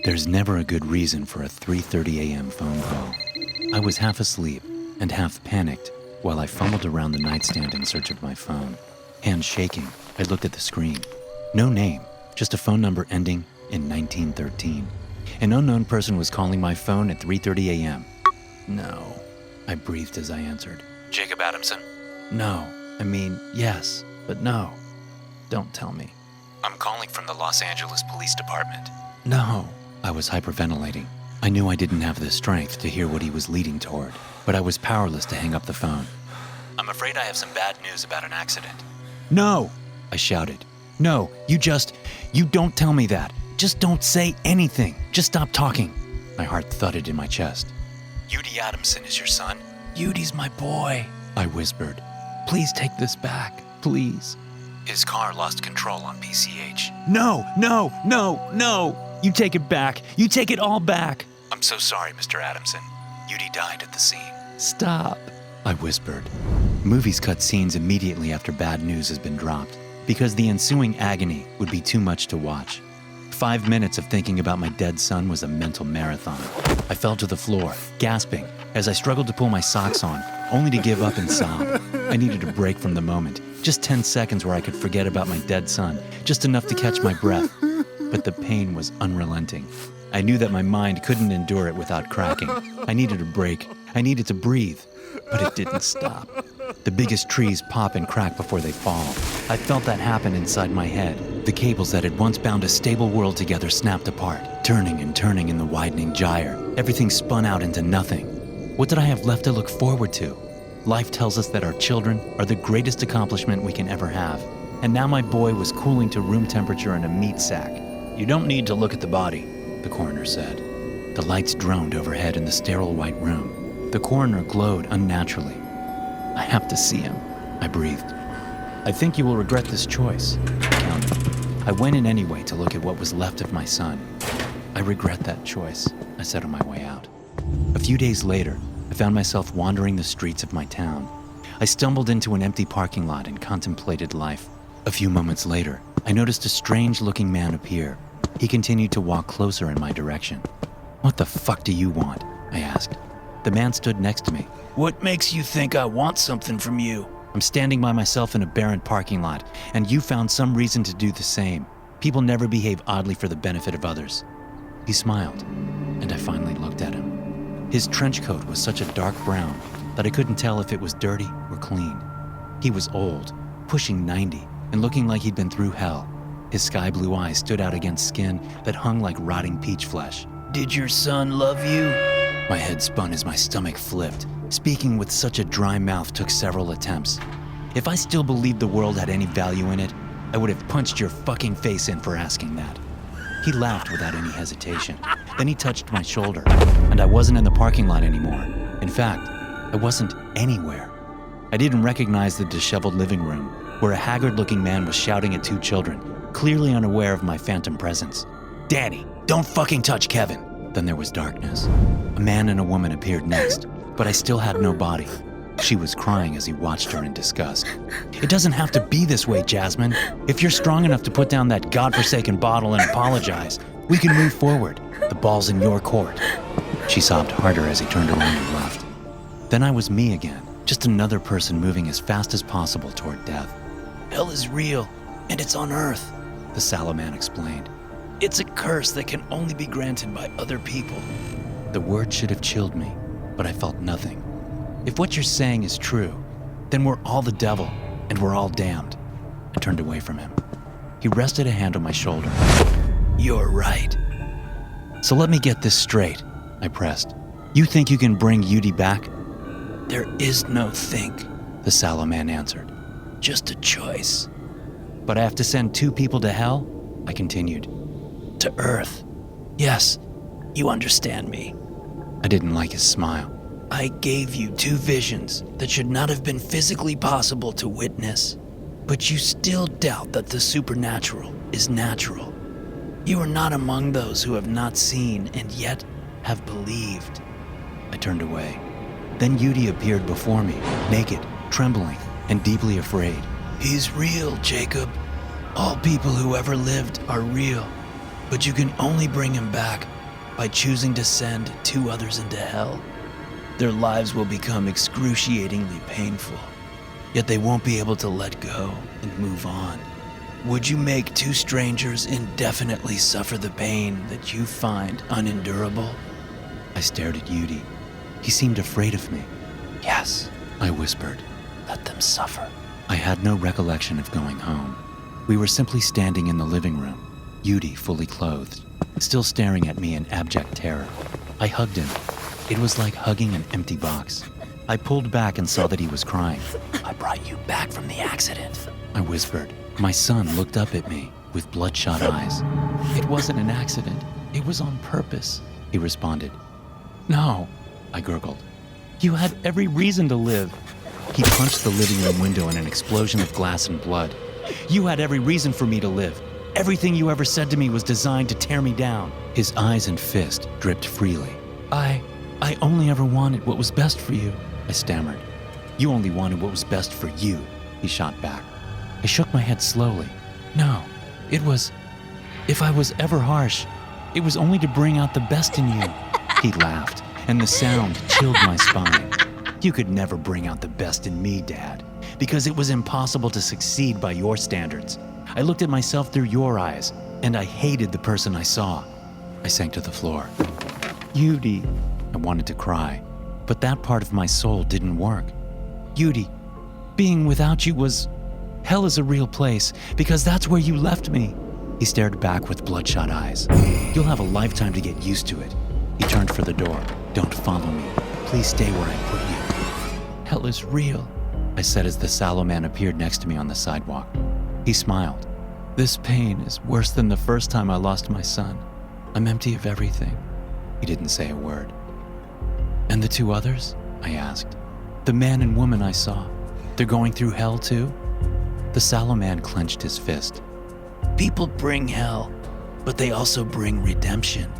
There's never a good reason for a 3:30 a.m. phone call. I was half asleep and half panicked while I fumbled around the nightstand in search of my phone. Hands shaking, I looked at the screen. No name, just a phone number ending in 1913. An unknown person was calling my phone at 3:30 a.m. No, I breathed as I answered. Jacob Adamson? No, yes, but no. Don't tell me. I'm calling from the Los Angeles Police Department. No. I was hyperventilating. I knew I didn't have the strength to hear what he was leading toward, but I was powerless to hang up the phone. I'm afraid I have some bad news about an accident. No! I shouted. No, you don't tell me that. Just don't say anything. Just stop talking. My heart thudded in my chest. Udi Adamson is your son? Udi's my boy, I whispered. Please take this back, please. His car lost control on PCH. No! You take it back. You take it all back. I'm so sorry, Mr. Adamson. Udi died at the scene. Stop, I whispered. Movies cut scenes immediately after bad news has been dropped, because the ensuing agony would be too much to watch. 5 minutes of thinking about my dead son was a mental marathon. I fell to the floor, gasping, as I struggled to pull my socks on, only to give up and sob. I needed a break from the moment, just 10 seconds where I could forget about my dead son, just enough to catch my breath. But the pain was unrelenting. I knew that my mind couldn't endure it without cracking. I needed a break. I needed to breathe. But it didn't stop. The biggest trees pop and crack before they fall. I felt that happen inside my head. The cables that had once bound a stable world together snapped apart, turning and turning in the widening gyre. Everything spun out into nothing. What did I have left to look forward to? Life tells us that our children are the greatest accomplishment we can ever have. And now my boy was cooling to room temperature in a meat sack. You don't need to look at the body, the coroner said. The lights droned overhead in the sterile white room. The coroner glowed unnaturally. I have to see him, I breathed. I think you will regret this choice, I countered. I went in anyway to look at what was left of my son. I regret that choice, I said on my way out. A few days later, I found myself wandering the streets of my town. I stumbled into an empty parking lot and contemplated life. A few moments later, I noticed a strange-looking man appear. He continued to walk closer in my direction. What the fuck do you want? I asked. The man stood next to me. What makes you think I want something from you? I'm standing by myself in a barren parking lot, and you found some reason to do the same. People never behave oddly for the benefit of others. He smiled, and I finally looked at him. His trench coat was such a dark brown that I couldn't tell if it was dirty or clean. He was old, pushing 90, and looking like he'd been through hell. His sky blue eyes stood out against skin that hung like rotting peach flesh. Did your son love you? My head spun as my stomach flipped. Speaking with such a dry mouth took several attempts. If I still believed the world had any value in it, I would have punched your fucking face in for asking that. He laughed without any hesitation. Then he touched my shoulder, and I wasn't in the parking lot anymore. In fact, I wasn't anywhere. I didn't recognize the disheveled living room, where a haggard-looking man was shouting at 2 children, clearly unaware of my phantom presence. Danny, don't fucking touch Kevin! Then there was darkness. A man and a woman appeared next, but I still had no body. She was crying as he watched her in disgust. It doesn't have to be this way, Jasmine. If you're strong enough to put down that godforsaken bottle and apologize, we can move forward. The ball's in your court. She sobbed harder as he turned around and left. Then I was me again, just another person moving as fast as possible toward death. Hell is real, and it's on Earth, the sallow man explained. It's a curse that can only be granted by other people. The word should have chilled me, but I felt nothing. If what you're saying is true, then we're all the devil, and we're all damned. I turned away from him. He rested a hand on my shoulder. You're right. So let me get this straight, I pressed. You think you can bring Udi back? There is no think, the sallow man answered. Just a choice. But I have to send 2 people to hell? I continued. To Earth. Yes, you understand me. I didn't like his smile. I gave you 2 visions that should not have been physically possible to witness, but you still doubt that the supernatural is natural. You are not among those who have not seen and yet have believed. I turned away. Then Udi appeared before me, naked, trembling, and deeply afraid. He's real, Jacob. All people who ever lived are real, but you can only bring him back by choosing to send 2 others into hell. Their lives will become excruciatingly painful, yet they won't be able to let go and move on. Would you make 2 strangers indefinitely suffer the pain that you find unendurable? I stared at Yudi. He seemed afraid of me. Yes, I whispered. let them suffer. I had no recollection of going home. We were simply standing in the living room, Yudi fully clothed, still staring at me in abject terror. I hugged him. It was like hugging an empty box. I pulled back and saw that he was crying. I brought you back from the accident. I whispered. My son looked up at me with bloodshot eyes. It wasn't an accident. It was on purpose, he responded. No, I gurgled. You had every reason to live. He punched the living room window in an explosion of glass and blood. You had every reason for me to live. Everything you ever said to me was designed to tear me down. His eyes and fist dripped freely. I only ever wanted what was best for you, I stammered. You only wanted what was best for you, he shot back. I shook my head slowly. No, it was... If I was ever harsh, it was only to bring out the best in you. He laughed, and the sound chilled my spine. You could never bring out the best in me, Dad, because it was impossible to succeed by your standards. I looked at myself through your eyes, and I hated the person I saw. I sank to the floor. Yudi, I wanted to cry, but that part of my soul didn't work. Yudi, being without you was... Hell is a real place, because that's where you left me. He stared back with bloodshot eyes. You'll have a lifetime to get used to it. He turned for the door. Don't follow me. Please stay where I put you. Hell is real, I said as the sallow man appeared next to me on the sidewalk. He smiled. This pain is worse than the first time I lost my son. I'm empty of everything. He didn't say a word. And the 2 others? I asked. The man and woman I saw. They're going through hell too? The sallow man clenched his fist. People bring hell, but they also bring redemption.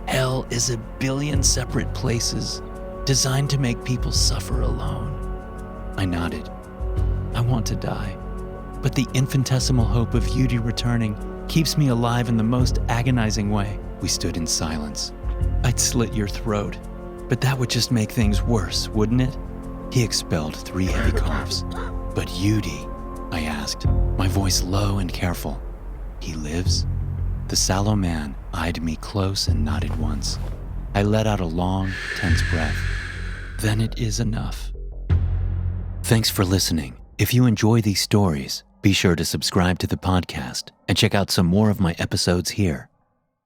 Hell is a billion separate places designed to make people suffer alone. I nodded. I want to die, but the infinitesimal hope of Yudi returning keeps me alive in the most agonizing way. We stood in silence. I'd slit your throat, but that would just make things worse, wouldn't it? He expelled 3 heavy coughs. But Yudi, I asked, my voice low and careful. He lives? The sallow man eyed me close and nodded once. I let out a long, tense breath. Then it is enough. Thanks for listening. If you enjoy these stories, be sure to subscribe to the podcast and check out some more of my episodes here.